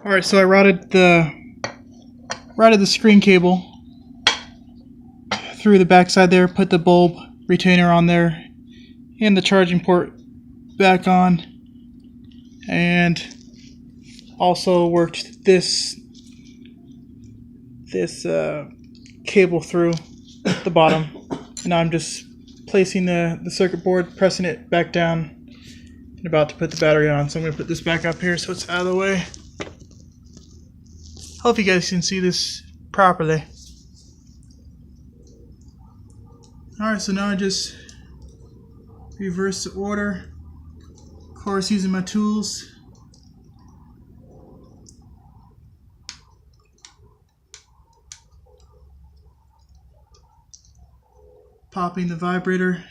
Alright, so I routed the screen cable through the backside there, put the bulb retainer on there, and the charging port back on, and also worked this cable through the bottom. And now I'm just placing the circuit board, pressing it back down, and about to put the battery on. So I'm going to put this back up here so it's out of the way. Hope you guys can see this properly. Alright, so now I just reverse the order. Of course, using my tools. Popping the vibrator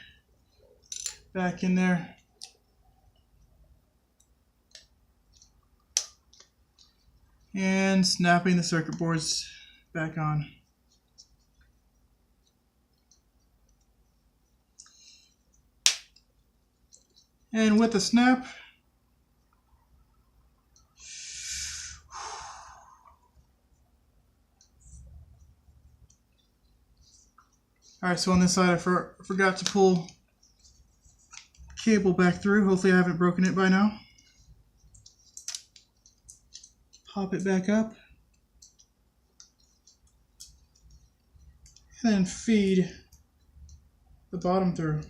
back in there. And snapping the circuit boards back on. And with the snap, alright, so on this side I forgot to pull cable back through. Hopefully I haven't broken it by now. Pop it back up. And then feed the bottom through.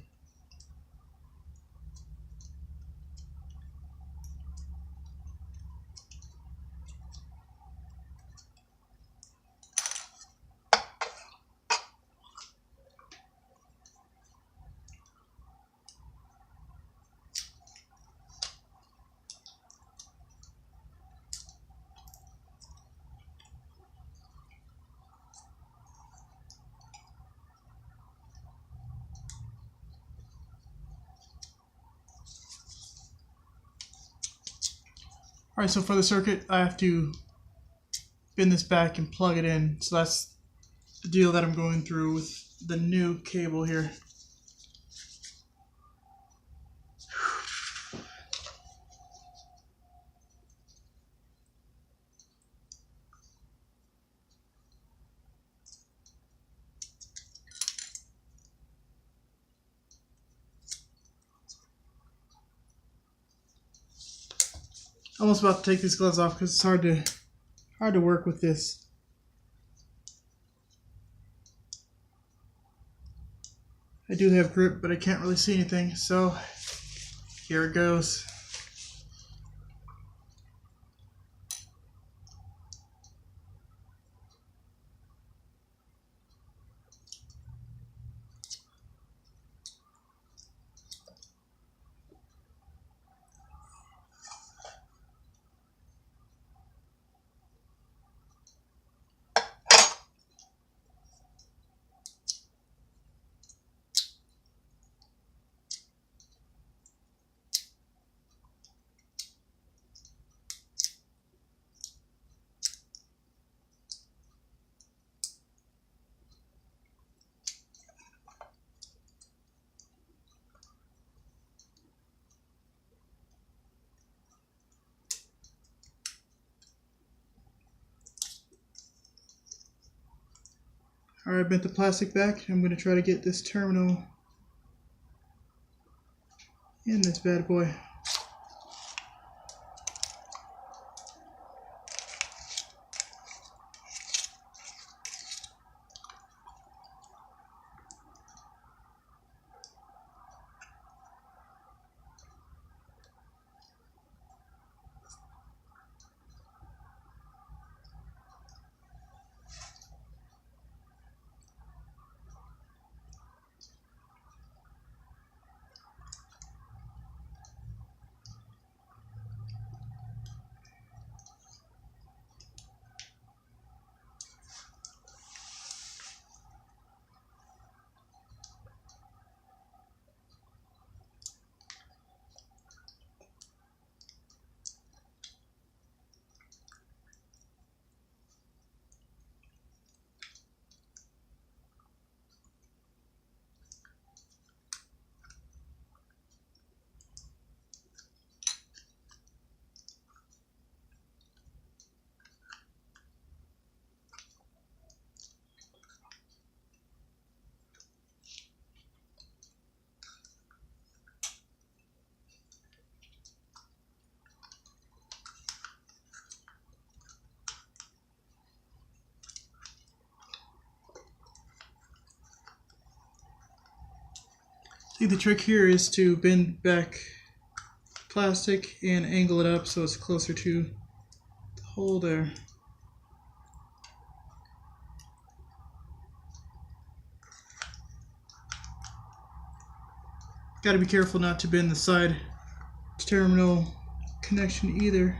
Alright, so for the circuit, I have to bend this back and plug it in. So that's the deal that I'm going through with the new cable here. Almost about to take these gloves off because it's hard to work with this. I do have grip, but I can't really see anything, so here it goes. Alright, I bent the plastic back. I'm going to try to get this terminal in this bad boy. I think the trick here is to bend back plastic and angle it up so it's closer to the hole there. Got to be careful not to bend the side terminal connection either.